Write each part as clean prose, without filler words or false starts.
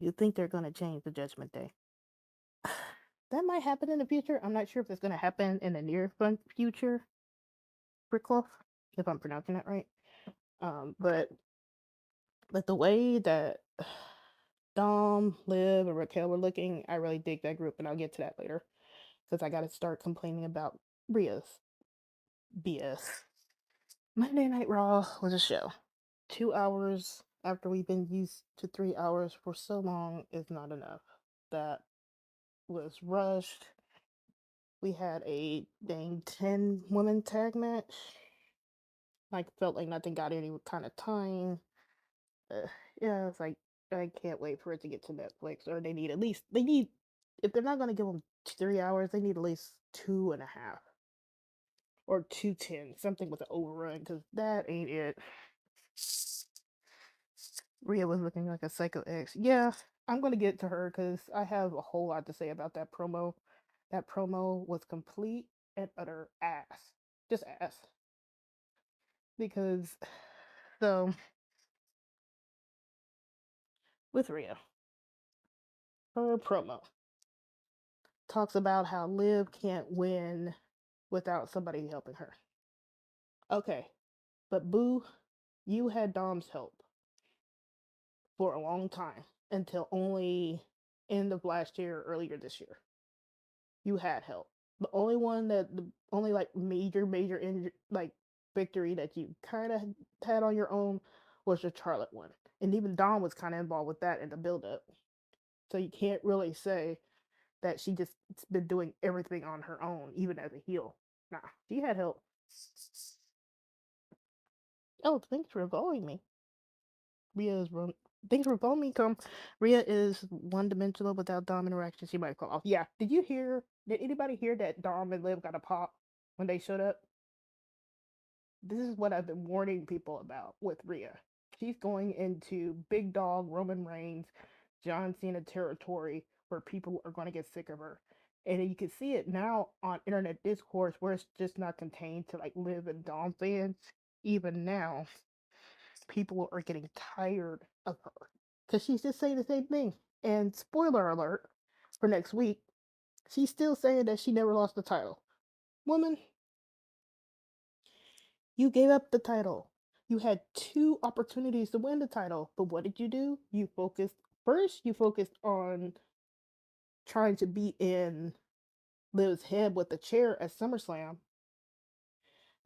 You think they're going to change the Judgment Day. That might happen in the future. I'm not sure if it's going to happen in the near future, Brickloff, if I'm pronouncing that right. But the way that Dom, Liv, and Raquel were looking, I really dig that group, and I'll get to that later because I got to start complaining about Rhea's BS. Monday Night Raw was a show. 2 hours after we've been used to 3 hours for so long is not enough. That was rushed. We had a dang 10 women tag match. Like, felt like nothing got any kind of time. Uh, yeah, it's like, I can't wait for it to get to Netflix. Or they need at least, if they're not going to give them 3 hours, they need at least 2.5. Or 2:10, something with an overrun, because that ain't it. Rhea was looking like a psycho ex. Yeah, I'm gonna get to her because I have a whole lot to say about that promo. That promo was complete and utter ass. Just ass. Because, so, with Rhea, her promo talks about how Liv can't win without somebody helping her. Okay, but boo, you had Dom's help for a long time until only end of last year, earlier this year. You had help. The only like major like victory that you kind of had on your own was the Charlotte one, and even Dawn was kind of involved with that in the build up. So you can't really say that she just been doing everything on her own, even as a heel. Nah, she had help. Oh, thanks for following me. Rhea is run. Thanks for following me. Come, Rhea is one dimensional without Dom interaction. She might fall off. Yeah. Did you hear? Did anybody hear that Dom and Liv got a pop when they showed up? This is what I've been warning people about with Rhea. She's going into Big Dawg Roman Reigns, John Cena territory where people are going to get sick of her. And you can see it now on internet discourse where it's just not contained to like Liv and Dom fans. Even now, people are getting tired of her because she's just saying the same thing. And spoiler alert for next week, she's still saying that she never lost the title. Woman, you gave up the title. You had two opportunities to win the title, but what did you do? You focused on trying to be in Liv's head with the chair at SummerSlam.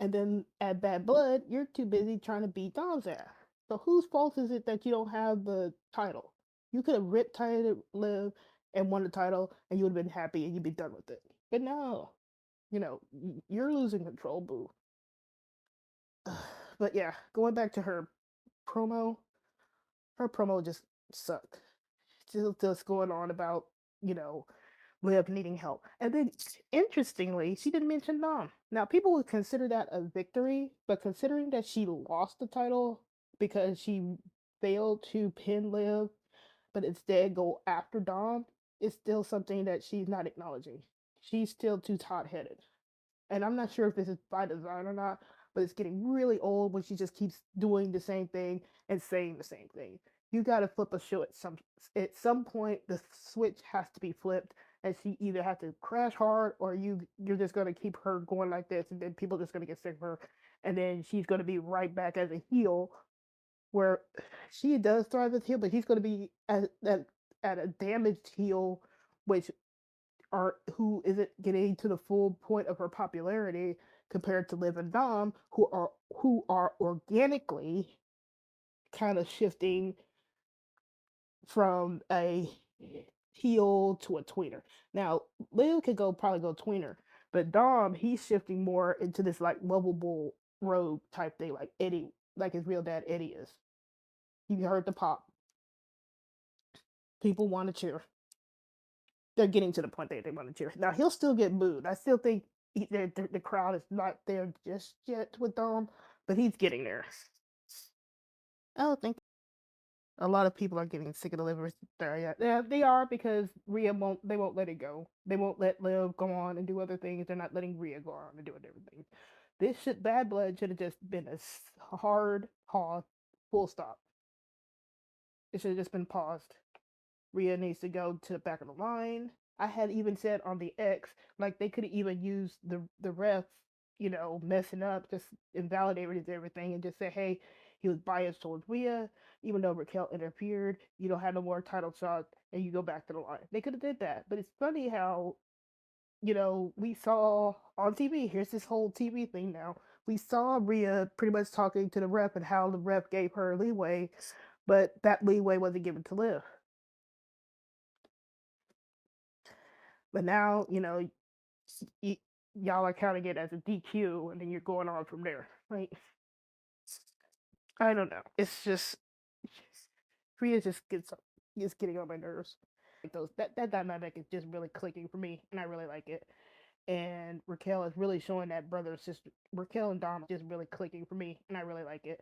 And then at Bad Blood, you're too busy trying to beat Dom's ass. So whose fault is it that you don't have the title? You could have ripped tied Liv and won the title, and you would have been happy and you'd be done with it. But no, you're losing control, boo. But yeah, going back to promo, her promo just sucked. Just going on about, you know, Liv needing help. And then, interestingly, she didn't mention Dom. Now, people would consider that a victory, but considering that she lost the title because she failed to pin Liv, but instead go after Dom, is still something that she's not acknowledging. She's still too hot headed. And I'm not sure if this is by design or not, but it's getting really old when she just keeps doing the same thing and saying the same thing. You got to flip a show at some point. The switch has to be flipped, and she either has to crash hard, or you're just gonna keep her going like this, and then people are just gonna get sick of her, and then she's gonna be right back as a heel, where she does thrive as heel, but she's gonna be at a damaged heel, which are who isn't getting to the full point of her popularity compared to Liv and Dom, who are organically kind of shifting from a heel to a tweener. Now, Liv could probably go tweener, but Dom, he's shifting more into this like lovable rogue type thing, like Eddie, like his real dad Eddie is. You heard the pop. People want to cheer. They're getting to the point that they want to cheer. Now he'll still get booed. I still think the crowd is not there just yet with Dom, but he's getting there. I don't think a lot of people are getting sick of the Liv there yet. Yeah, they are because Rhea won't. They won't let it go. They won't let Liv go on and do other things. They're not letting Rhea go on and do everything. Bad Blood should have just been a hard pause, full stop. It should have just been paused. Rhea needs to go to the back of the line. I had even said on the X, like they could even use the ref, messing up, just invalidate everything and just say, hey, he was biased towards Rhea, even though Raquel interfered. You don't have no more title shots, and you go back to the line. They could have did that, but it's funny how we saw on TV. Here's this whole TV thing now. We saw Rhea pretty much talking to the ref and how the ref gave her leeway, but that leeway wasn't given to Liv. But now, y- y'all are counting it as a DQ, and then you're going on from there. Like, I don't know. It's just Rhea just getting on my nerves. Like that dynamic is just really clicking for me, and I really like it. And Raquel is really showing that brother sister. Raquel and Dom just really clicking for me, and I really like it.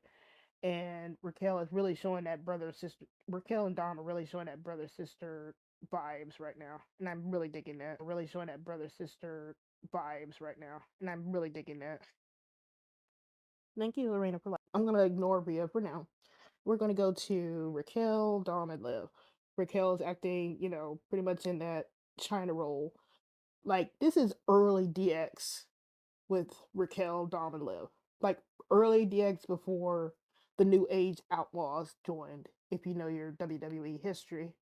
And Raquel is really showing that brother sister. Raquel and Dom are really showing that brother sister vibes right now, and I'm really digging that. Really showing that brother sister vibes right now, and I'm really digging that. Thank you, Lorena, for like. I'm gonna ignore Rhea for now. We're gonna go to Raquel, Dom, and Liv. Raquel's acting, pretty much in that China role. Like this is early DX with Raquel, Dom, and Liv. Like early DX before the New Age Outlaws joined. If you know your WWE history,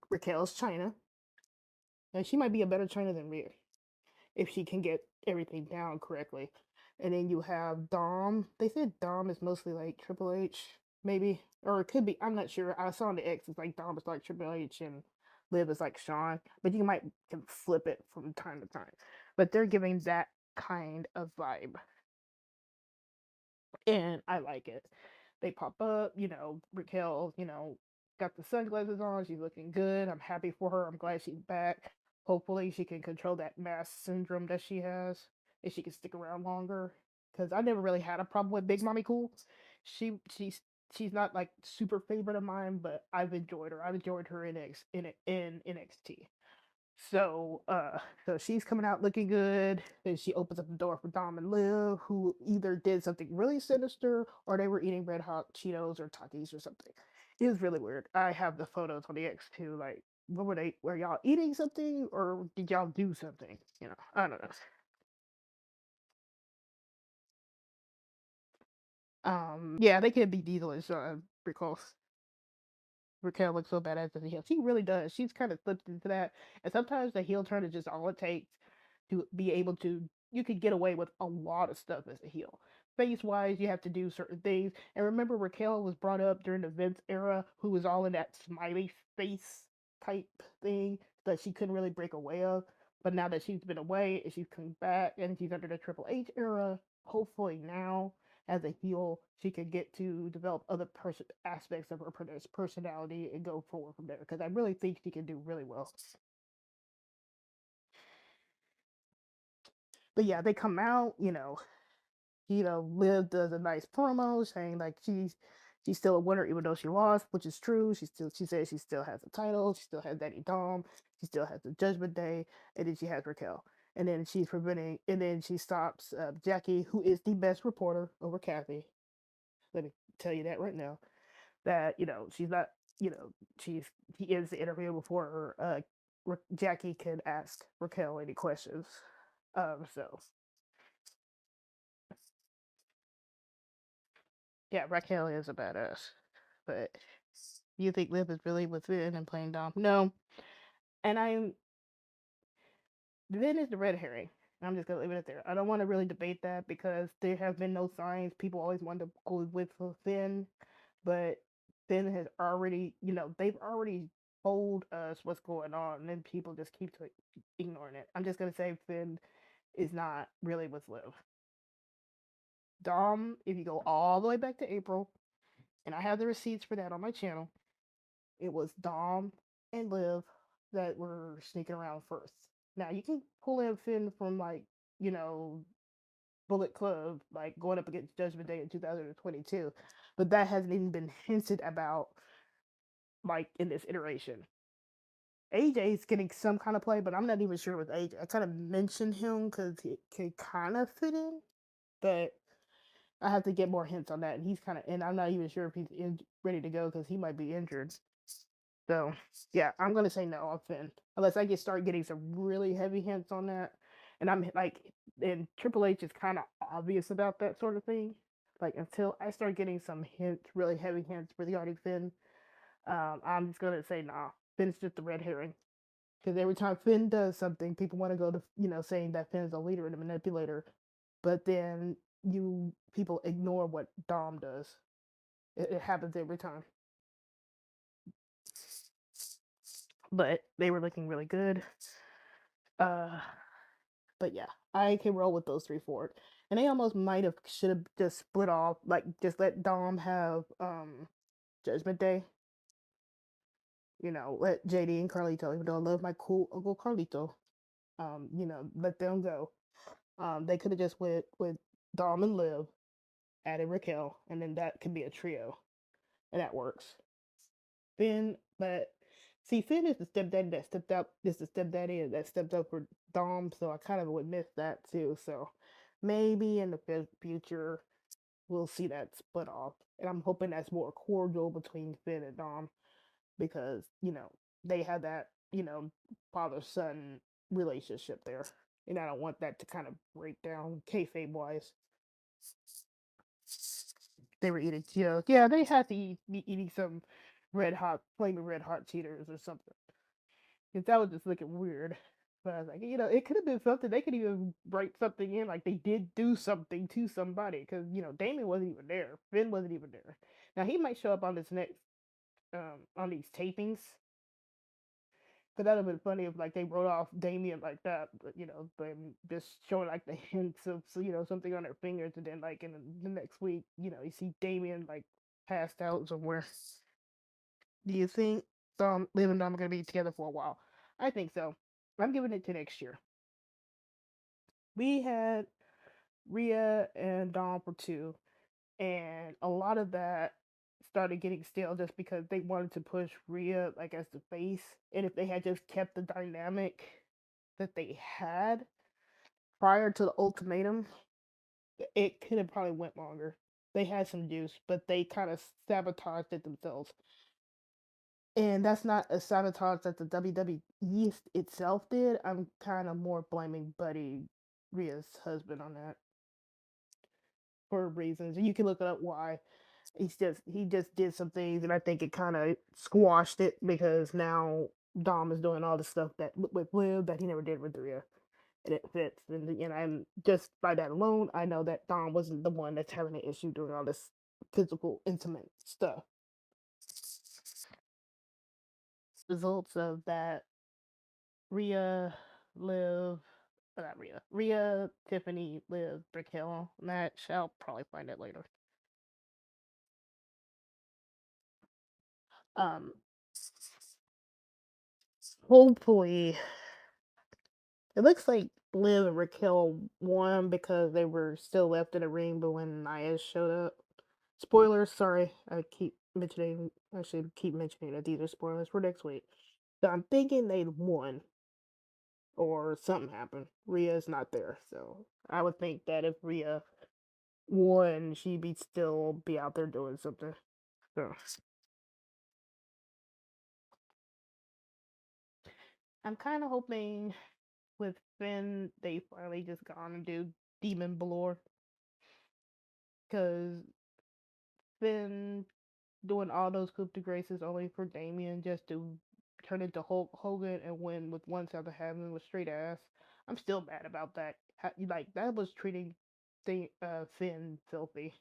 Raquel's Chyna, and she might be a better Chyna than Rhea if she can get everything down correctly. And then you have Dom. They said Dom is mostly like Triple H, maybe, or it could be. I'm not sure. I saw on the X it's like Dom is like Triple H and Liv is like Shawn, but you might can flip it from time to time. But they're giving that kind of vibe, and I like it. They pop up, Raquel, got the sunglasses on. She's looking good. I'm happy for her. I'm glad she's back. Hopefully, she can control that mass syndrome that she has, and she can stick around longer. Because I never really had a problem with Big Mommy Cool. She she's she's not like super favorite of mine, but I've enjoyed her. I've enjoyed her in NXT. So she's coming out looking good. Then she opens up the door for Dom and Liv, who either did something really sinister or they were eating red hot Cheetos or Takis or something. It was really weird. I have the photos on the X too. Like, what were they? Were y'all eating something or did y'all do something? I don't know. Yeah, they could be Diesel and Sean because Raquel looks so badass as a heel. She really does. She's kind of slipped into that. And sometimes the heel turn is just all it takes to be able to. You could get away with a lot of stuff as a heel. Face wise, you have to do certain things. And remember, Raquel was brought up during the Vince era, who was all in that smiley face type thing that she couldn't really break away of. But now that she's been away and she's come back and she's under the Triple H era, hopefully now as a heel, she can get to develop other aspects of her personality and go forward from there. Because I really think she can do really well. But yeah, they come out, Liv does a nice promo saying like she's still a winner even though she lost, which is true. She says she still has the title, she still has Daddy Dom, she still has the Judgment Day, and then she has Raquel. And then she stops Jackie, who is the best reporter over Kathy. Let me tell you that right now. That she's not, you know, she's he ends the interview before Jackie can ask Raquel any questions. So yeah, Raquel is a badass. But you think Liv is really with Vin and playing Dom? No. And Vin is the red herring. I'm just gonna leave it at there. I don't want to really debate that because there have been no signs. People always want to go with Finn, but Finn has already, they've already told us what's going on, and then people just keep ignoring it. I'm just gonna say Finn is not really with Liv. Dom, if you go all the way back to April, and I have the receipts for that on my channel, it was Dom and Liv that were sneaking around first. Now you can pull in Finn from like, you know, Bullet Club, like going up against Judgment Day in 2022, but that hasn't even been hinted about like in this iteration. AJ's getting some kind of play, but I'm not even sure with AJ. I kind of mentioned him because he can kind of fit in, but I have to get more hints on that. And I'm not even sure if he's ready to go because he might be injured. So yeah, I'm gonna say no on Finn unless I get start getting some really heavy hints on that, and I'm like, and Triple H is kind of obvious about that sort of thing. Like until I start getting some hints, really heavy hints regarding Finn, I'm just gonna say nah. Finn's just a red herring. Because every time Finn does something, people want to go to saying that Finn's a leader and a manipulator, but then you people ignore what Dom does. It happens every time. But they were looking really good. Uh, but yeah, I can roll with those three forward. And they almost might have should have just split off, like just let Dom have Judgment Day. Let JD and Carlito, even though I love my cool Uncle Carlito, let them go. They could have just went with Dom and Liv, added Raquel, and then that could be a trio, and that works. Finn, but see, Finn is the stepdaddy that stepped up. Is the stepdaddy that stepped up for Dom, so I kind of would miss that too. So maybe in the future we'll see that split off, and I'm hoping that's more cordial between Finn and Dom because they have that father son relationship there, and I don't want that to kind of break down kayfabe wise. They were eating Cheetos. Yeah, they had to be eating some flaming red hot Cheetos or something. Because that was just looking weird. But I was like, it could have been something. They could even write something in, like they did do something to somebody. Because, Damon wasn't even there. Finn wasn't even there. Now, he might show up on this next, on these tapings. But that would have been funny if, like, they wrote off Damien like that. But, them just showing, like, the hints of, something on their fingers. And then, like, in the next week, you see Damien, like, passed out somewhere. Do you think Liv and Dom are going to be together for a while? I think so. I'm giving it to next year. We had Rhea and Dom for 2, and a lot of that started getting stale just because they wanted to push Rhea like as the face, and if they had just kept the dynamic that they had prior to the ultimatum, it could have probably went longer. They had some juice, but they kind of sabotaged it themselves. And that's not a sabotage that the WWE itself did. I'm kind of more blaming Buddy, Rhea's husband, on that for reasons. You can look up why. He just did some things, and I think it kind of squashed it because now Dom is doing all the stuff that with Liv that he never did with Rhea, and it fits. And I'm just by that alone, I know that Dom wasn't the one that's having an issue doing all this physical, intimate stuff. Results of that Rhea, Liv, not Rhea, Tiffany, Liv, Raquel match. I'll probably find it later. Um, Hopefully, it looks like Liv and Raquel won because they were still left in the ring, but when Nia showed up. Spoilers, sorry, I should keep mentioning that these are spoilers for next week. So I'm thinking they won, or something happened. Rhea's not there, so I would think that if Rhea won, she'd still be out there doing something. So I'm kind of hoping with Finn they finally just go on and do Demon Balor because Finn doing all those coup de graces only for Damien just to turn into Hulk Hogan and win with one side of heaven with straight ass. I'm still mad about that. Like that was treating Finn filthy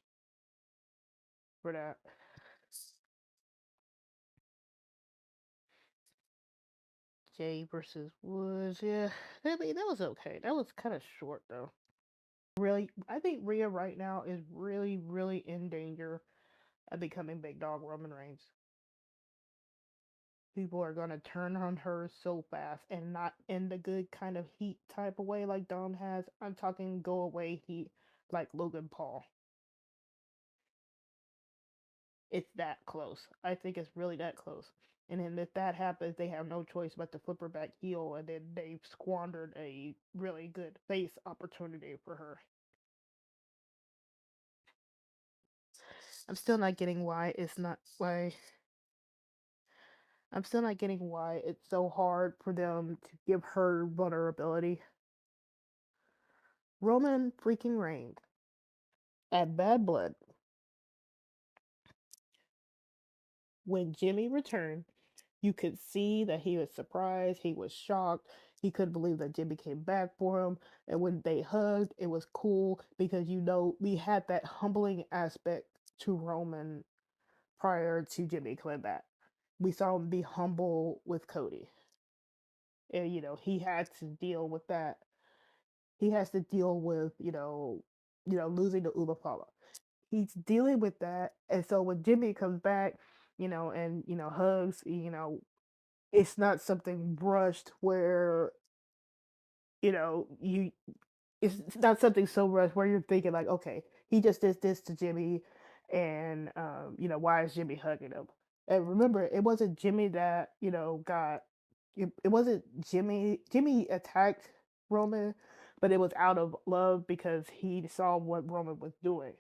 for that. Jay versus Woods, yeah. I mean, that was okay. That was kind of short though. Really, I think Rhea right now is really, really in danger of becoming Big Dawg Roman Reigns. People are gonna turn on her so fast, and not in the good kind of heat type of way like Dom has. I'm talking go away heat like Logan Paul. It's that close. I think it's really that close. And then if that happens, they have no choice but to flip her back heel, and then they've squandered a really good face opportunity for her. I'm still not getting why it's not why I'm still not getting why it's so hard for them to give her vulnerability. Roman freaking Reigns at Bad Blood, when Jimmy returned, you could see that he was surprised, he was shocked, he couldn't believe that Jimmy came back for him. And when they hugged, it was cool because we had that humbling aspect to Roman prior to Jimmy coming back. We saw him be humble with Cody. And he had to deal with that. He has to deal with, losing to Umappala. He's dealing with that. And so when Jimmy comes back, and hugs, it's not something rushed where you it's not something so rushed where you're thinking like, okay, he just did this to Jimmy, and why is Jimmy hugging him? And remember, it wasn't Jimmy that got it wasn't Jimmy attacked Roman, but it was out of love because he saw what Roman was doing.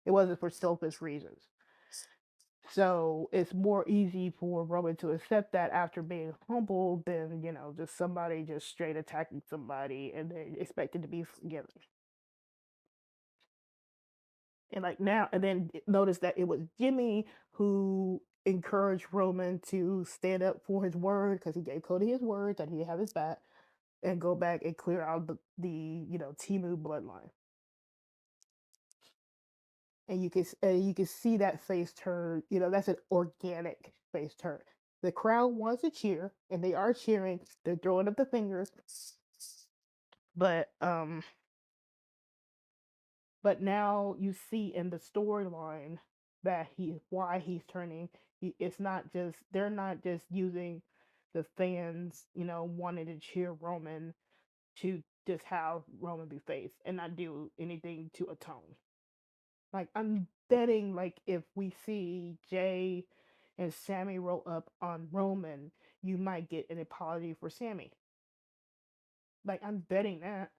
It wasn't for selfish reasons. So it's more easy for Roman to accept that after being humbled than, just somebody just straight attacking somebody and then expected to be forgiven. And like now, and then notice that it was Jimmy who encouraged Roman to stand up for his word because he gave Cody his word that he'd have his back and go back and clear out the Timu bloodline. And you can see that face turn. That's an organic face turn. The crowd wants to cheer, and they are cheering. They're throwing up the fingers, but now you see in the storyline that why he's turning. It's not just they're not just using the fans, wanting to cheer Roman to just have Roman be face and not do anything to atone. Like I'm betting like if we see Jey and Sammy roll up on Roman, you might get an apology for Sammy. Like I'm betting that.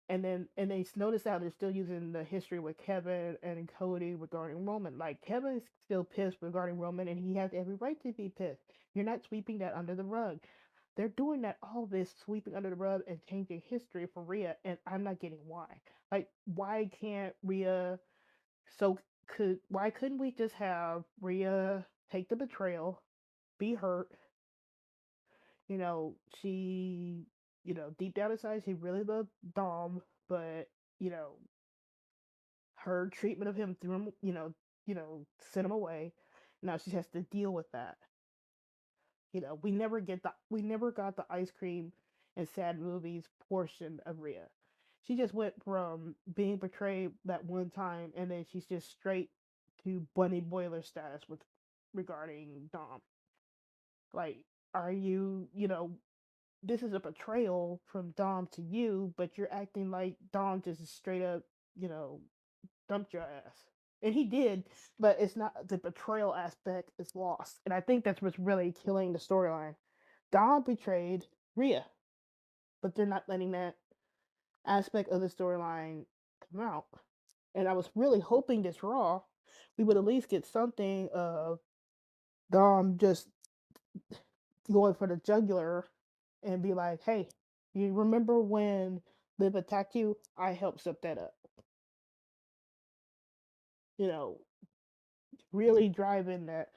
And they notice how they're still using the history with Kevin and Cody regarding Roman. Like Kevin's still pissed regarding Roman, and he has every right to be pissed. You're not sweeping that under the rug. They're doing that all this sweeping under the rug and changing history for Rhea, and I'm not getting why. Like why can't Rhea So why couldn't we just have Rhea take the betrayal, be hurt? She, deep down inside, she really loved Dom, but you know, her treatment of him threw him, sent him away. Now she has to deal with that. We never got the ice cream and sad movies portion of Rhea. She just went from being betrayed that one time, and then she's just straight to bunny boiler status with regarding Dom. Like, are this is a betrayal from Dom to you, but you're acting like Dom just straight up, you know, dumped your ass. And he did, but it's not the betrayal aspect is lost. And I think that's what's really killing the storyline. Dom betrayed Rhea, but they're not letting that aspect of the storyline come out. And I was really hoping this Raw, we would at least get something of Dom just going for the jugular and be like, hey, you remember when Liv attacked you? I helped set that up. You know, really drive in that.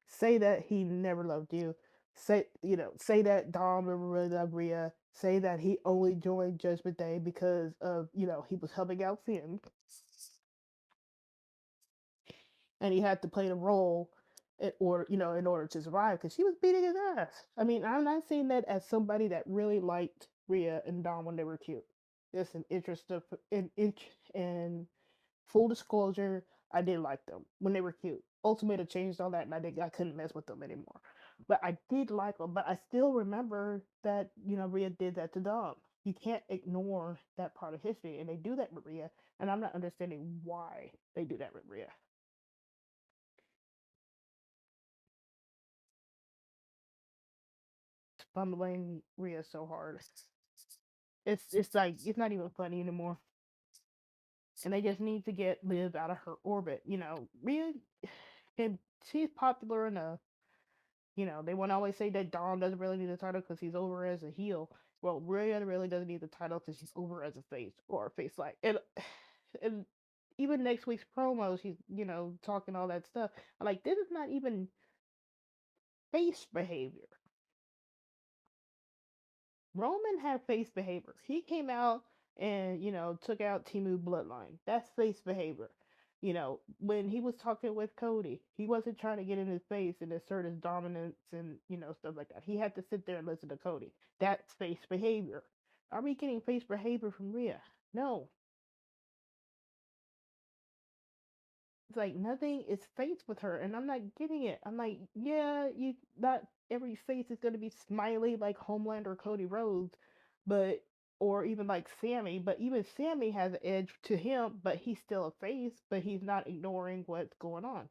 Say that he never loved you. Say that Dom never really loved Rhea. Say that he only joined Judgment Day because of, he was helping out Finn. And he had to play the role in order to survive because she was beating his ass. I mean, I'm not saying that as somebody that really liked Rhea and Dom when they were cute. Just an interest of in full disclosure, I did like them when they were cute. Ultimate had changed all that, and I couldn't mess with them anymore. But I did like them. But I still remember that Rhea did that to Dom. You can't ignore that part of history, and they do that with Rhea, and I'm not understanding why they do that with Rhea. Fumbling Rhea so hard. It's like it's not even funny anymore. And they just need to get Liv out of her orbit. Rhea And she's popular enough. They want to always say that Dom doesn't really need the title because he's over as a heel. Well, Rhea really doesn't need the title because she's over as a face or a face like. And even next week's promo, she's talking all that stuff. I'm like, this is not even face behavior. Roman had face behavior. He came out and took out Timu Bloodline. That's face behavior. When he was talking with Cody, he wasn't trying to get in his face and assert his dominance and stuff like that. He had to sit there and listen to Cody. That's face behavior. Are we getting face behavior from Rhea? No. It's like nothing is face with her, and I'm not getting it. I'm like, yeah, you not every face is gonna be smiley like Homelander or Cody Rhodes, but or even like Sammy, but even Sammy has an edge to him, but he's still a face, but he's not ignoring what's going on.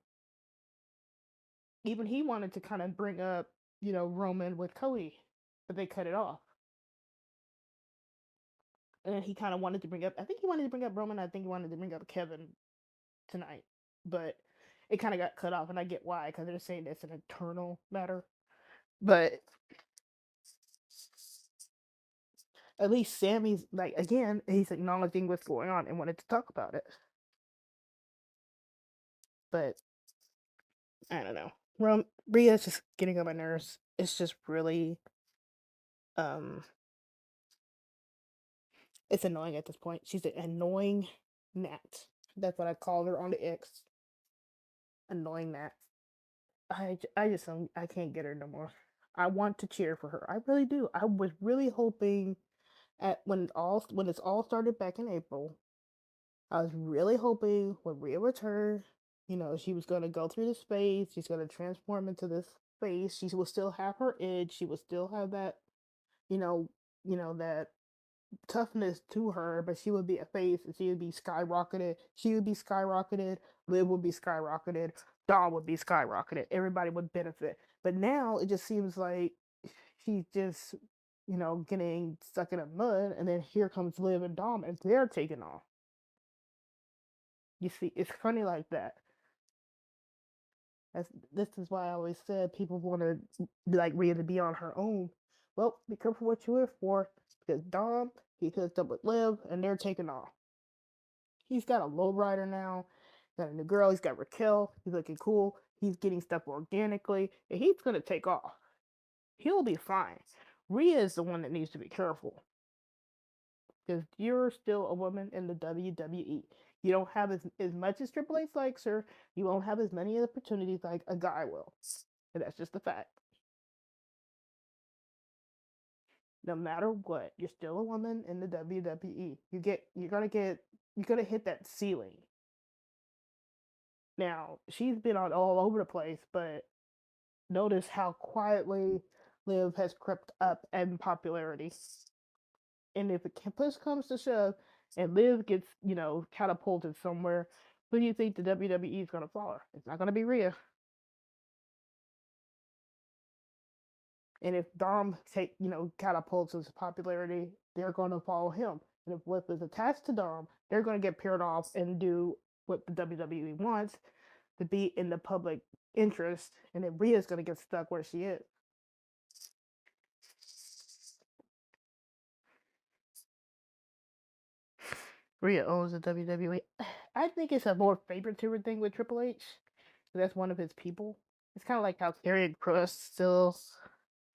Even he wanted to kind of bring up, Roman with Cody, but they cut it off. And he kind of wanted to bring up, I think he wanted to bring up Roman, I think he wanted to bring up Kevin tonight, but it kind of got cut off, and I get why, because they're saying it's an internal matter. But at least Sammy's like again, he's acknowledging what's going on and wanted to talk about it. But I don't know. Rhea's just getting on my nerves. It's just really, um, it's annoying at this point. She's an annoying gnat. That's what I called her on the X. Annoying gnat. I just I can't get her no more. I want to cheer for her. I really do. I was really hoping at when it's all started back in April. I was really hoping when Rhea returned, she was gonna go through the space. She's gonna transform into this face. She will still have her edge. She will still have that, you know, that toughness to her. But she would be a face, and she would be skyrocketed. She would be skyrocketed. Liv would be skyrocketed. Dawn would be skyrocketed. Everybody would benefit. But now it just seems like she's just, getting stuck in a mud. And then here comes Liv and Dom, and they're taking off. You see, it's funny like that. This is why I always said people want to be like Rhea to be on her own. Well, be careful what you wish for, because Dom, he hooked up with Liv, and they're taking off. He's got a lowrider now, got a new girl, he's got Raquel, he's looking cool, he's getting stuff organically, and he's gonna take off. He'll be fine. Rhea is the one that needs to be careful. Because you're still a woman in the WWE. You don't have as much as Triple H likes her. You won't have as many opportunities like a guy will. And that's just a fact. No matter what, you're still a woman in the WWE. You're gonna hit that ceiling. Now, she's been on all over the place, but notice how quietly Liv has crept up in popularity. And if push comes to shove and Liv gets, catapulted somewhere, who do you think the WWE is going to follow? It's not going to be Rhea. And if Dom catapults his popularity, they're going to follow him. And if Liv is attached to Dom, they're going to get paired off and do what the WWE wants to be in the public interest. And then Rhea's going to get stuck where she is. Rhea owns the WWE. I think it's a more favoritism thing with Triple H. That's one of his people. It's kind of like how Karrion Kross still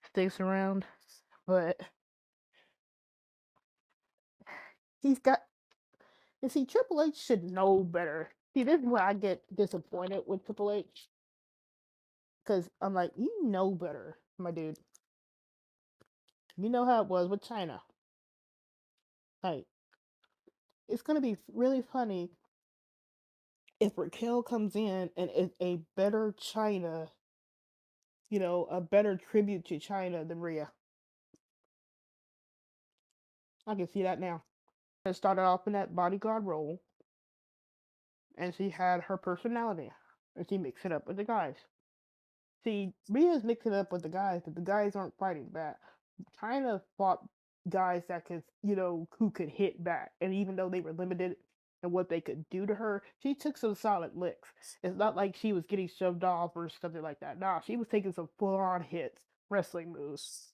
sticks around, but he's got. You see, Triple H should know better. See, this is where I get disappointed with Triple H, because I'm like, you know better, my dude. You know how it was with Chyna. Like, it's gonna be really funny if Raquel comes in and is a better Chyna, a better tribute to Chyna than Rhea. I can see that now. It started off in that bodyguard role, and she had her personality, and she mixed it up with the guys. See, Rhea's mixing it up with the guys, but the guys aren't fighting back. Chyna fought guys that could, who could hit back, and even though they were limited, and what they could do to her, she took some solid licks. It's not like she was getting shoved off or something like that. Nah, she was taking some full on hits, wrestling moves.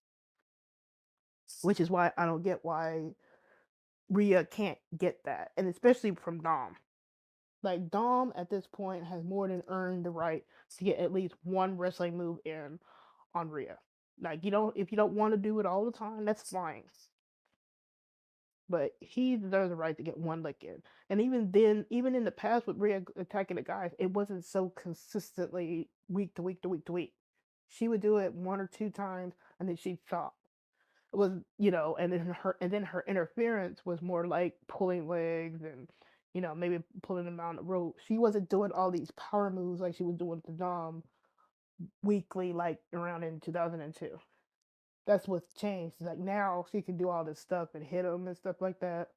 Which is why I don't get why Rhea can't get that. And especially from Dom. Like Dom at this point has more than earned the right to get at least one wrestling move in on Rhea. Like you don't if you don't want to do it all the time, that's fine. But he deserves the right to get one lick in. And even then, even in the past with Rhea attacking the guys, it wasn't so consistently week to week to week to week. She would do it one or two times and then she'd stop. It was, and then her interference was more like pulling legs and maybe pulling them down the rope. She wasn't doing all these power moves like she was doing to Dom weekly, like around in 2002. That's what's changed. Like now she can do all this stuff and hit him and stuff like that.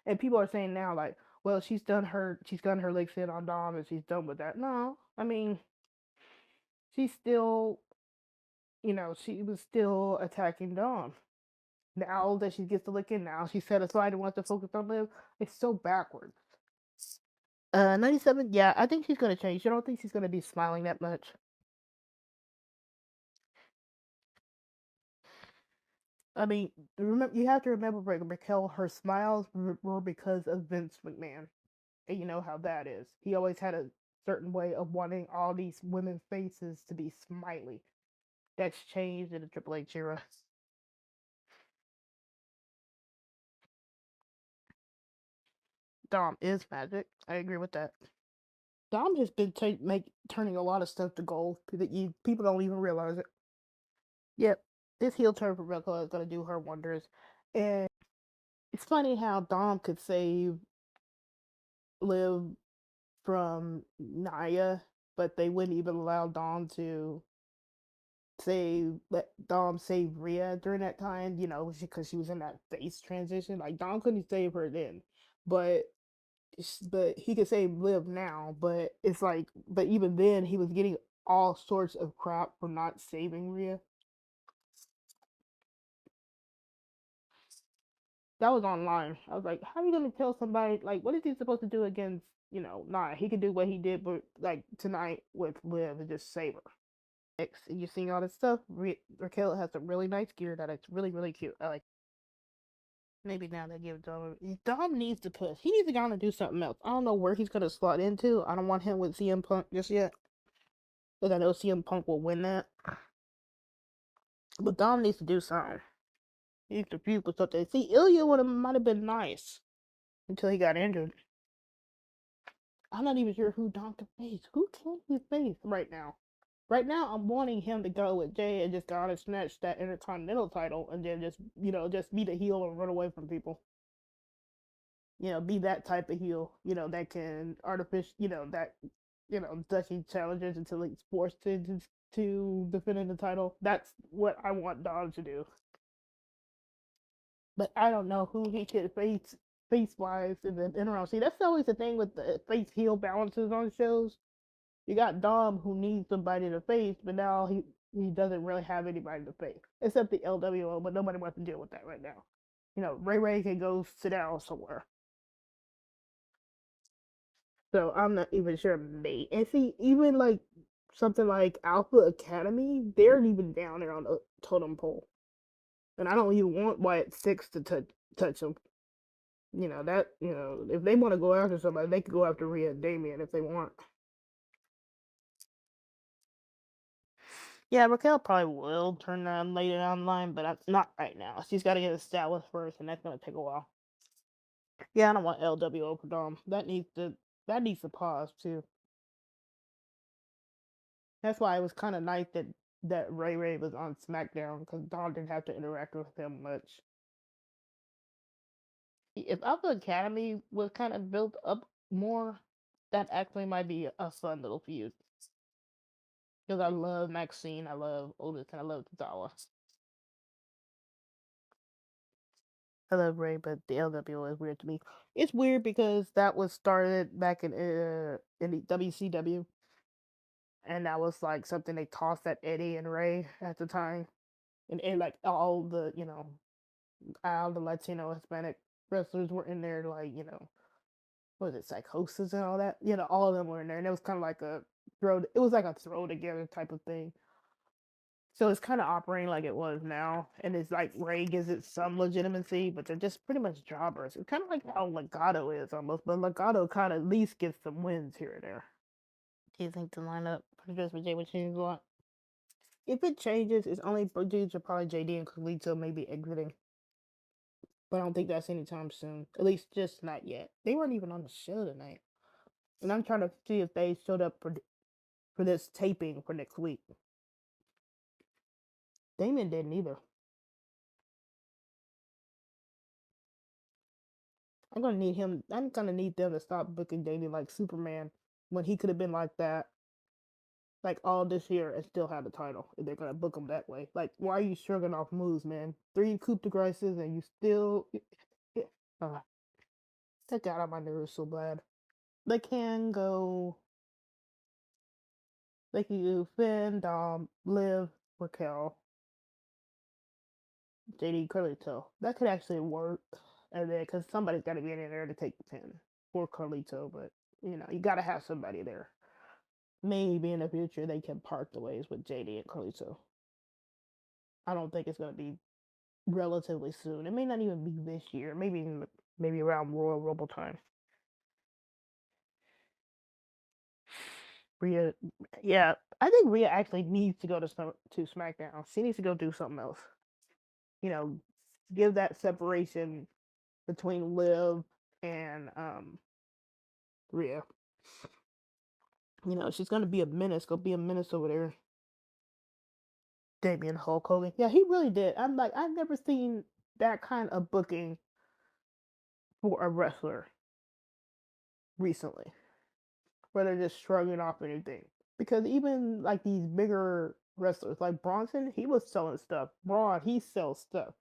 And people are saying now like, well, she's gotten her legs in on Dom and she's done with that. No, I mean, she's still, she was still attacking Dom. Now that she gets to lick in, now she's satisfied and wants to focus on Liv. It's so backwards. 97. Yeah, I think she's gonna change. I don't think she's gonna be smiling that much. I mean, remember you have to remember, Raquel, her smiles were because of Vince McMahon, and you know how that is. He always had a certain way of wanting all these women's faces to be smiley. That's changed in the Triple H era. Dom is magic. I agree with that. Dom has been turning a lot of stuff to gold that people don't even realize it. Yep, this heel turn for Raquel is gonna do her wonders, and it's funny how Dom could save Liv from Naya, but they wouldn't even allow Dom to let Dom save Rhea during that time. Because she was in that face transition. Like Dom couldn't save her then, but he could save Liv now. But it's like, but even then, he was getting all sorts of crap for not saving Rhea. That was online. I was like, how are you gonna tell somebody like what is he supposed to do against Nah, he can do what he did, but like tonight with Liv and just save her. Next, you seeing all this stuff. Raquel has some really nice gear that it's really really cute. I like. Maybe now they give Dom needs to push. He needs to go on and do something else. I don't know where he's gonna slot into. I don't want him with CM Punk just yet, because I know CM Punk will win that. But Dom needs to do something. He needs to feud with something. See, Ilya might have been nice until he got injured. I'm not even sure who Dom can face. Who can he face right now? Right now, I'm wanting him to go with Jey and just go on and snatch that Intercontinental title and then just be the heel and run away from people. Be that type of heel, that can dutchy challenges until he's forced to defend the title. That's what I want Dom to do. But I don't know who he could face wise in the interim. See, that's always the thing with the face heel balances on shows. You got Dom who needs somebody to face, but now he doesn't really have anybody to face except the LWO. But nobody wants to deal with that right now. Ray can go sit down somewhere. So I'm not even sure, mate. And see, even like something like Alpha Academy, they're even down there on the totem pole, and I don't even want Wyatt Six to touch them. If they want to go after somebody, they could go after Rhea and Damien if they want. Yeah, Raquel probably will turn around later online, but not right now. She's got to get established first, and that's gonna take a while. Yeah, I don't want LWO for Dom. That needs to pause too. That's why it was kind of nice that Ray was on SmackDown because Dom didn't have to interact with him much. If Alpha Academy was kind of built up more, that actually might be a fun little feud. Because I love Maxine, I love Otis, and I love Tozawa. I love Ray, but the LWO is weird to me. It's weird because that was started back in the WCW, and that was like something they tossed at Eddie and Ray at the time, and like all the Latino Hispanic wrestlers were in there, like what was it, Psychosis and all that? You know, all of them were in there, and it was kind of like a throw. It was like a throw together type of thing. So it's kind of operating like it was now, and it's like Ray gives it some legitimacy, but they're just pretty much jobbers. It's kind of like how Legato is almost, but Legato kind of at least gets some wins here and there. Do you think the lineup for Dress with Jay would change a lot? If it changes, it's only due to probably JD and Carlito maybe exiting. But I don't think that's anytime soon. At least just not yet. They weren't even on the show tonight. And I'm trying to see if they showed up for this taping for next week. Damon didn't either. I'm gonna need him. I'm gonna need them to stop booking Damien like Superman when he could have been like that, like all this year and still have the title. If they're gonna book him that way, like why are you shrugging off moves, man? 3 coup de graces and you still. Uh, that got on my nerves so bad. They can go. They can do Finn, Dom, Liv, Raquel, JD, Carlito. That could actually work. And then, because somebody's got to be in there to take the pin for Carlito, but you know, you got to have somebody there. Maybe in the future they can part the ways with JD and Carlito. I don't think it's going to be relatively soon. It may not even be this year. Maybe around Royal Rumble time. Rhea, yeah, I think Rhea actually needs to go to SmackDown. She needs to go do something else. You know, give that separation between Liv and Rhea. You know, she's gonna be a menace. Go be a menace over there. Damien Hulk Hogan. Yeah, he really did. I'm like, I've never seen that kind of booking for a wrestler recently, where they're just shrugging off anything. Because even like these bigger wrestlers, like Bronson, he was selling stuff. Braun, he sells stuff.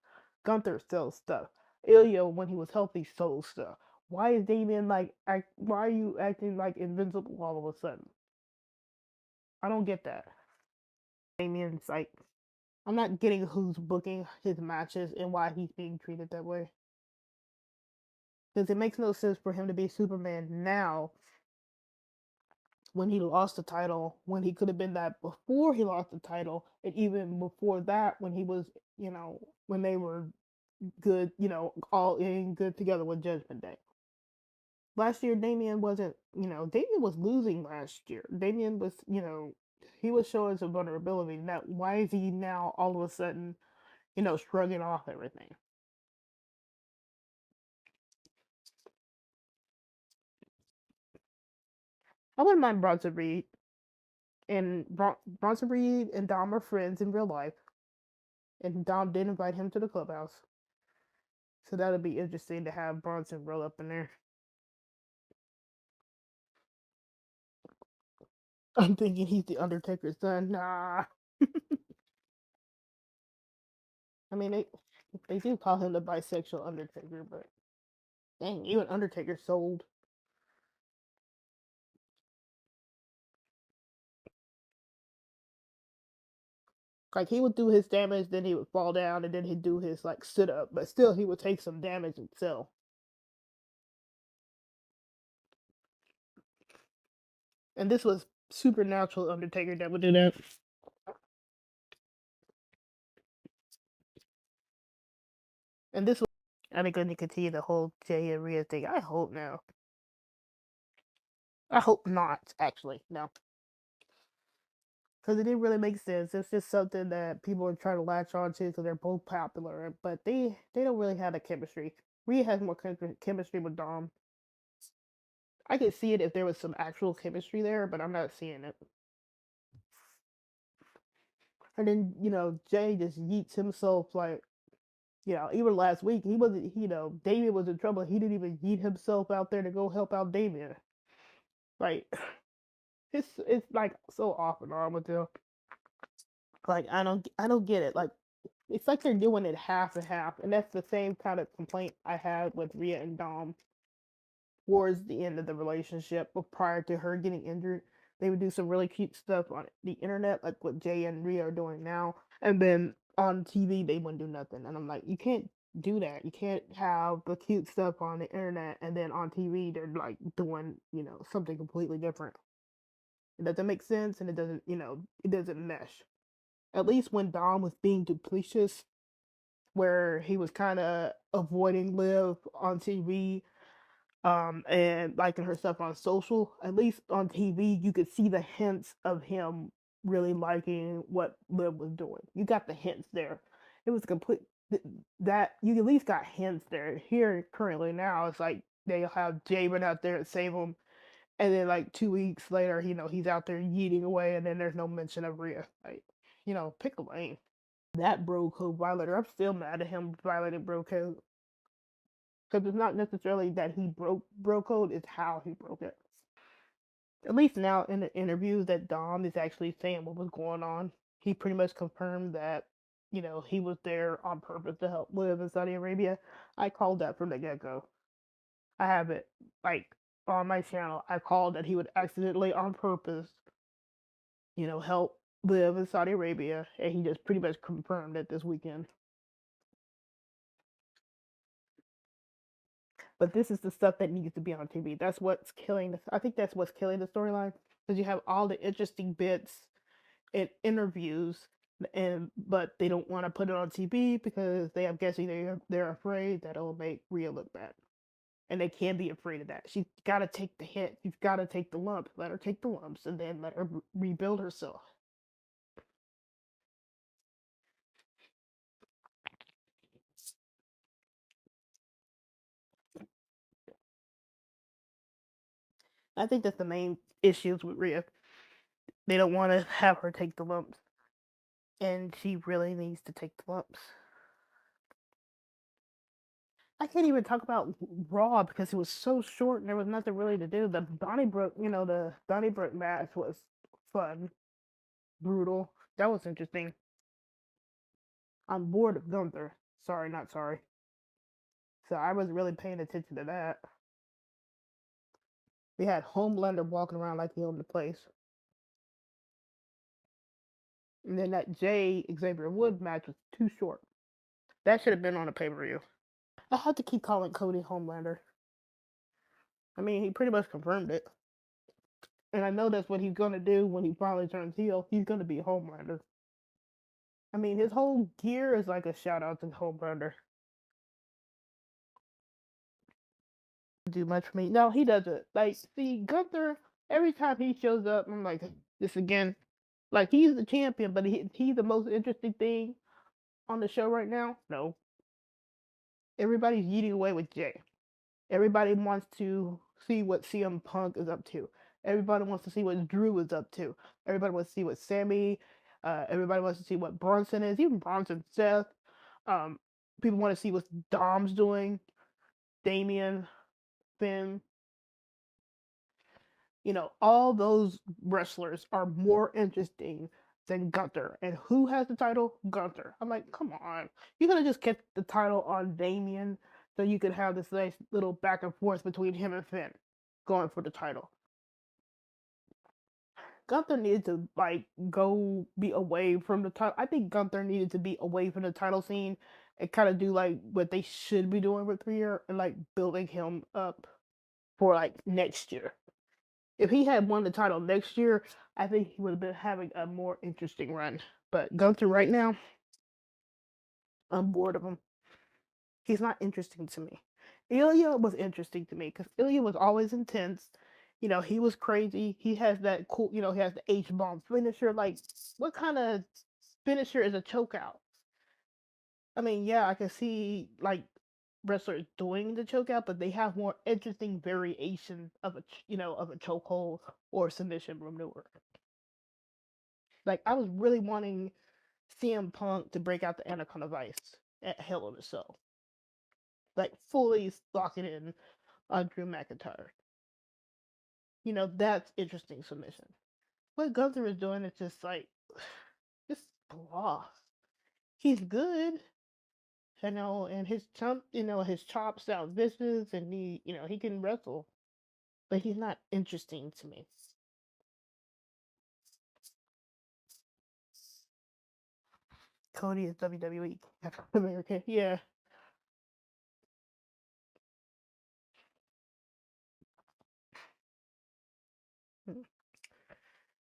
Gunther sells stuff. Ilya, when he was healthy, sold stuff. Why is Damien like? Why are you acting like invincible all of a sudden? I don't get that. Damien's like, I'm not getting who's booking his matches and why he's being treated that way. Because it makes no sense for him to be Superman now when he lost the title, when he could have been that before he lost the title, and even before that when he was, you know, when they were good, you know, all in good together with Judgment Day. Last year, Damien wasn't, you know, Damien was losing last year. Damien was, you know, he was showing some vulnerability. Now, why is he now all of a sudden, you know, shrugging off everything? I wouldn't mind Bronson Reed. And Bronson Reed and Dom are friends in real life. And Dom did invite him to the clubhouse. So that'll be interesting to have Bronson roll up in there. I'm thinking he's the Undertaker's son. Nah. I mean, they do call him the bisexual Undertaker, but dang, even Undertaker sold. Like he would do his damage, then he would fall down, and then he'd do his like sit up, but still he would take some damage and sell. And this was supernatural Undertaker that would do that. And this was, I mean, going to continue the whole Jey and Rhea thing. I hope now. I hope not, actually. No. Because it didn't really make sense. It's just something that people are trying to latch on to because they're both popular, but they don't really have the chemistry. Rhea has more chemistry with Dom. I could see it if there was some actual chemistry there, but I'm not seeing it. And then, you know, Jey just yeets himself like, you know, even last week, he wasn't, you know, Damien was in trouble. He didn't even yeet himself out there to go help out Damien. Like, it's like so off and on with them. Like, I don't get it. Like, it's like they're doing it half and half, and that's the same kind of complaint I had with Rhea and Dom towards the end of the relationship, but prior to her getting injured. They would do some really cute stuff on the internet, like what Jey and Rhea are doing now, and then on TV they wouldn't do nothing. And I'm like, you can't do that. You can't have the cute stuff on the internet and then on TV they're like doing, something completely different. It doesn't make sense and it doesn't mesh. At least when Dom was being duplicious, where he was kind of avoiding Liv on TV, and liking her stuff on social. At least on TV, you could see the hints of him really liking what Liv was doing. You got the hints there. It was complete that you at least got hints there. Here currently now, it's like they have Jabin out there to save him, and then like 2 weeks later, he's out there yeeting away, and then there's no mention of Rhea. Like, pick a lane. That bro code violator, I'm still mad at him violating bro code. Because it's not necessarily that he broke bro code, it's how he broke it. At least now in the interviews that Dom is actually saying what was going on, he pretty much confirmed that, he was there on purpose to help Liv in Saudi Arabia. I called that from the get go. I have it, like, on my channel. I called that he would accidentally, on purpose, help Liv in Saudi Arabia, and he just pretty much confirmed it this weekend. But this is the stuff that needs to be on TV. That's what's killing. I think that's what's killing the storyline, because you have all the interesting bits in interviews, but they don't want to put it on TV because I'm guessing they're afraid that it'll make Rhea look bad, and they can't be afraid of that. She's got to take the hit. She's got to take the lump. Let her take the lumps, and then let her rebuild herself. I think that's the main issues with Rhea. They don't want to have her take the lumps, and she really needs to take the lumps. I can't even talk about Raw because it was so short and there was nothing really to do. The Donnybrook match was fun, brutal. That was interesting. I'm bored of Gunther. Sorry, not sorry. So I was really paying attention to that. We had Homelander walking around like he owned the place. And then that Jey Xavier Woods match was too short. That should have been on a pay per view. I had to keep calling Cody Homelander. I mean, he pretty much confirmed it. And I know that's what he's gonna do when he finally turns heel. He's gonna be Homelander. I mean, his whole gear is like a shout out to Homelander. Do much for me. No, he doesn't. Like, see, Gunther, every time he shows up, I'm like, this again. Like, he's the champion, but he's the most interesting thing on the show right now? No. Everybody's eating away with Jey. Everybody wants to see what CM Punk is up to. Everybody wants to see what Drew is up to. Everybody wants to see what Sammy. Everybody wants to see what Bronson is. Even Bronson, Seth. Um, People want to see what Dom's doing. Damian, Finn. All those wrestlers are more interesting than Gunther. And who has the title? Gunther. I'm like, come on. You could have just kept the title on Damian so you could have this nice little back and forth between him and Finn going for the title. Gunther needed to go be away from the title. I think Gunther needed to be away from the title scene and kind of do like what they should be doing with Rhea and like building him up for like next year. If he had won the title next year, I think he would have been having a more interesting run. But Gunther right now, I'm bored of him. He's not interesting to me. Ilya was interesting to me because Ilya was always intense. He was crazy. He has that cool, he has the H bomb finisher. Like, what kind of finisher is a choke out? I mean, yeah, I can see like wrestlers doing the choke out, but they have more interesting variations of a chokehold or submission maneuver. Like, I was really wanting CM Punk to break out the Anaconda Vice at Hell in a Cell. Like, fully locking in on Drew McIntyre. That's interesting submission. What Gunther is doing is just like, just blah. He's good, and his chops sound vicious, and he can wrestle, but he's not interesting to me. Cody is WWE African American, yeah.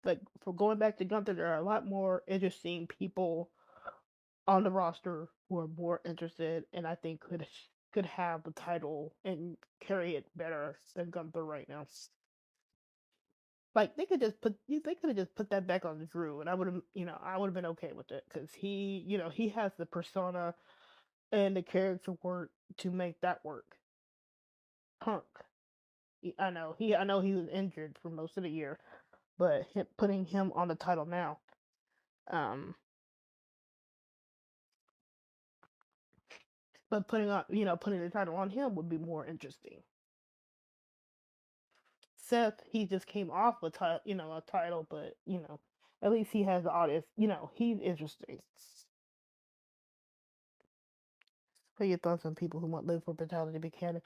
like for going back to Gunther, there are a lot more interesting people on the roster who are more interested, and I think could have the title and carry it better than Gunther right now. Like they could have just put that back on Drew, and I would have I would have been okay with it because he has the persona and the character work to make that work. Punk, I know he was injured for most of the year, but putting him on the title now, um, but putting the title on him would be more interesting. Seth, he just came off a title, but at least he has the audience. He's interesting. What are your thoughts on people who want Live for Brutality to be canon?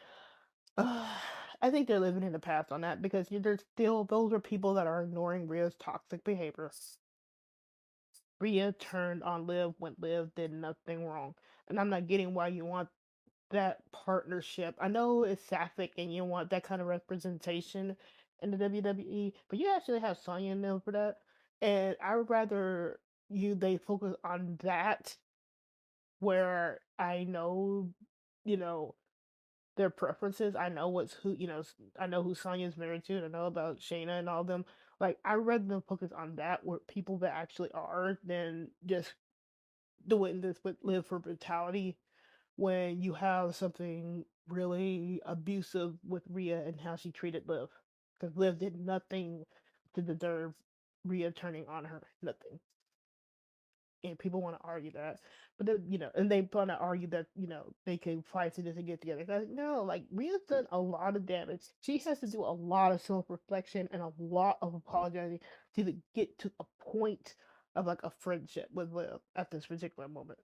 I think they're living in the past on that because there's still those are people that are ignoring Rhea's toxic behavior. Rhea turned on Liv when Liv did nothing wrong, and I'm not getting why you want that partnership. I know it's sapphic and you want that kind of representation in the WWE, but you actually have Sonya and Liv for that, and I would rather they focus on that where I know, you know, their preferences. I know I know who Sonya's married to, and I know about Shayna and all of them. Like, I rather them focus on that where people that actually are than just doing this with Live for Brutality when you have something really abusive with Rhea and how she treated Liv. Because Liv did nothing to deserve Rhea turning on her. Nothing. And people want to argue that, but then, and they want to argue that they can fight to this and get together. Like, no, like Rhea's done a lot of damage. She has to do a lot of self reflection and a lot of apologizing to get to a point of like a friendship with Liv at this particular moment.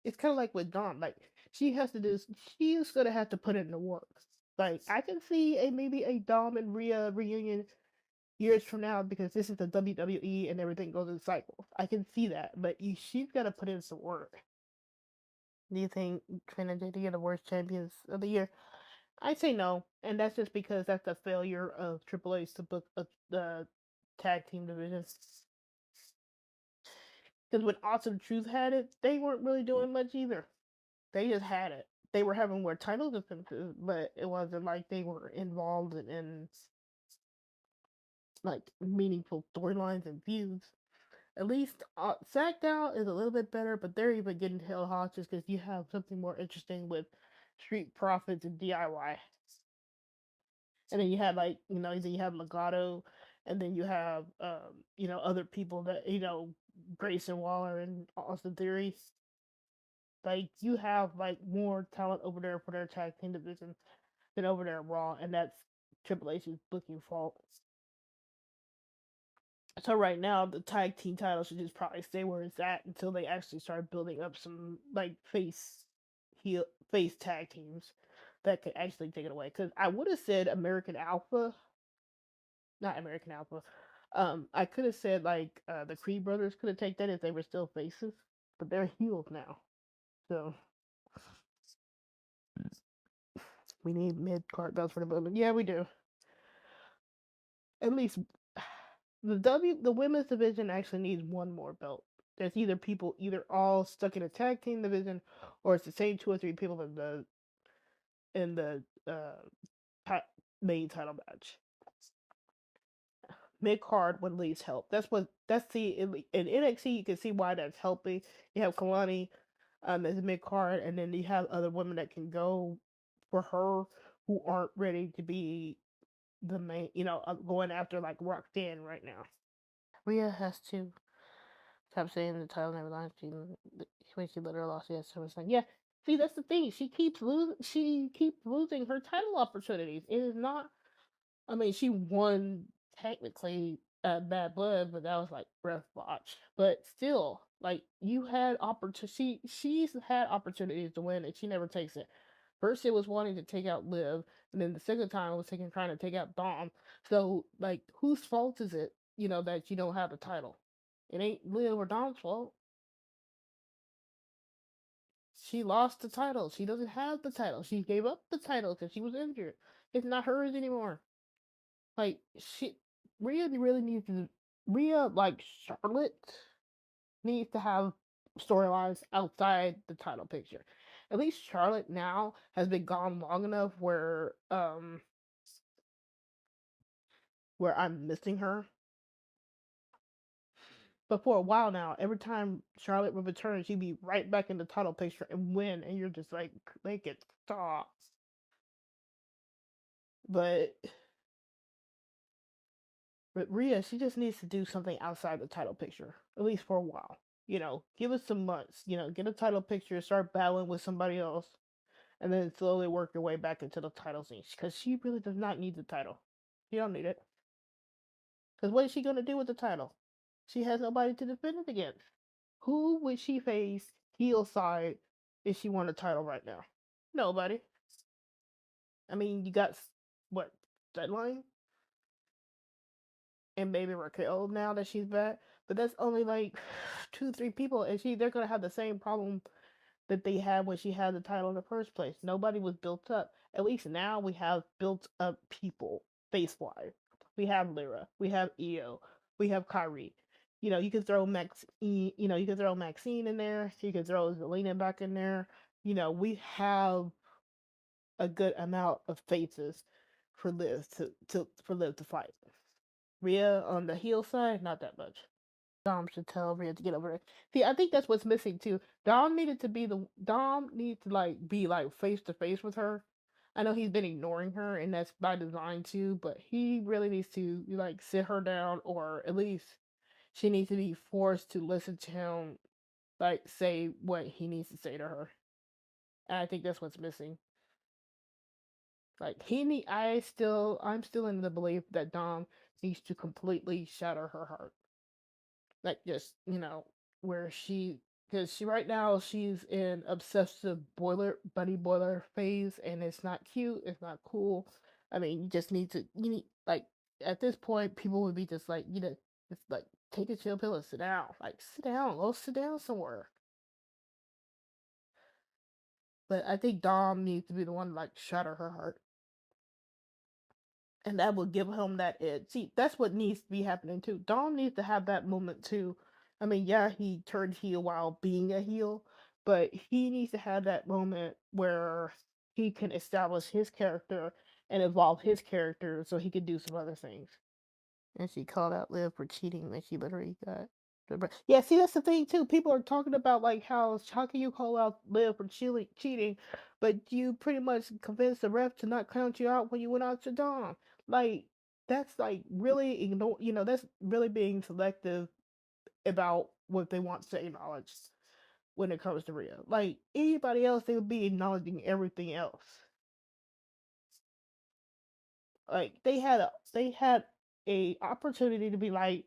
It's kind of like with Dom. Like she has to do. She's gonna have to put in the work. Like I can see maybe a Dom and Rhea reunion years from now because this is the WWE and everything goes in cycles. I can see that, but she's got to put in some work. Do you think Trina and JD are the worst champions of the year? I say no, and that's just because that's a failure of Triple H to book the tag team division. Because when Awesome Truth had it, they weren't really doing much either. They just had it. They were having more title defenses, but it wasn't like they were involved in like meaningful storylines and feuds. At least SmackDown is a little bit better, but they're even getting held hostage because you have something more interesting with Street Profits and DIY. And then you have then you have Legato, and then you have other people that Grayson Waller and Austin Theory. Like you have like more talent over there for their tag team division than over there at Raw, and that's Triple H's booking fault. So right now, the tag team title should just probably stay where it's at until they actually start building up some like heel face tag teams that could actually take it away. Because I would have said American Alpha, not American Alpha. I could have said like the Creed brothers could have taken that if they were still faces, but they're heels now. So we need mid card belts for the moment. Yeah, we do. At least the women's division actually needs one more belt. There's either people either all stuck in a tag team division, or it's the same two or three people in the main title match. Mid card would at least help. That's the in NXT you can see why that's helping. You have Kalani as a mid card, and then you have other women that can go for her who aren't ready to be the main, going after like Roxanne right now. Rhea has to stop saying the title never lies. When she literally lost, yes, SummerSlam. Yeah, see, that's the thing. She keeps losing. She keeps losing her title opportunities. It is not. I mean, she won technically at Bad Blood, but that was like breath botch. But still, like you had she's had opportunities to win, and she never takes it. First, it was wanting to take out Liv, and then the second time it was trying to take out Dom. So, like, whose fault is it? That you don't have the title. It ain't Liv or Dom's fault. She lost the title. She doesn't have the title. She gave up the title because she was injured. It's not hers anymore. Like Rhea really needs to. Rhea, like Charlotte, needs to have storylines outside the title picture. At least Charlotte now has been gone long enough where I'm missing her. But for a while now, every time Charlotte would return, she'd be right back in the title picture and win, and you're just like, make it stop. But but Rhea, she just needs to do something outside the title picture, at least for a while. Give us some months. Get a title picture, start battling with somebody else, and then slowly work your way back into the title scene. Because she really does not need the title. She don't need it. Because what is she gonna do with the title? She has nobody to defend it against. Who would she face heel side if she won the title right now? Nobody. I mean, you got what, Deadline and maybe Raquel now that she's back, but that's only like 2, 3 people, and they're gonna have the same problem that they had when she had the title in the first place. Nobody was built up. At least now we have built up people face wise. We have Lyra, we have Io, we have Kyrie. You can throw Maxine in there. You can throw Zelina back in there. We have a good amount of faces for Liv to fight. Rhea on the heel side, not that much. Dom should tell Rhea to get over it. See, I think that's what's missing too. Dom needs to be like face to face with her. I know he's been ignoring her, and that's by design too. But he really needs to like sit her down, or at least she needs to be forced to listen to him, like say what he needs to say to her. And I think that's what's missing. Like I'm still in the belief that Dom needs to completely shatter her heart. Like just where because she right now she's in obsessive bunny boiler phase, and it's not cute, it's not cool. I mean, you need like at this point people would be just like just like take a chill pill and sit down, like sit down, go sit down somewhere. But I think Dom needs to be the one to like shatter her heart, and that will give him that edge. See, that's what needs to be happening too. Dom needs to have that moment too. I mean, yeah, he turned heel while being a heel, but he needs to have that moment where he can establish his character and evolve his character so he can do some other things. And she called out Liv for cheating when she literally got. Yeah, see, that's the thing too. People are talking about like how can you call out Liv for cheating, but you pretty much convinced the ref to not count you out when you went out to Dom. Like that's like really ignore. That's really being selective about what they want to acknowledge when it comes to Rhea. Like anybody else, they would be acknowledging everything else. Like they had a opportunity to be like,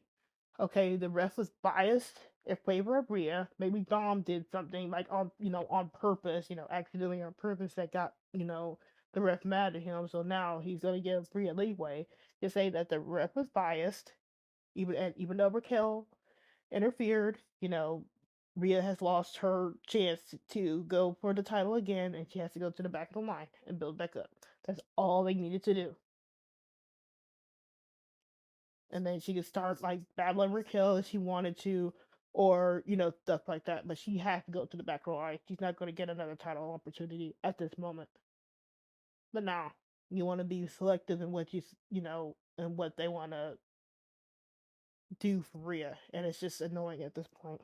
okay, the ref was biased in favor of Rhea. Maybe Dom did something like on purpose, accidentally on purpose that got the ref mad at him. So now he's gonna give Rhea leeway to say that the ref was biased, even though Raquel interfered. Rhea has lost her chance to go for the title again, and she has to go to the back of the line and build back up. That's all they needed to do. And then she could start like battling Raquel if she wanted to, or stuff like that. But she has to go to the back row line. She's not going to get another title opportunity at this moment. But now you want to be selective in what and what they want to do for Rhea, and it's just annoying at this point.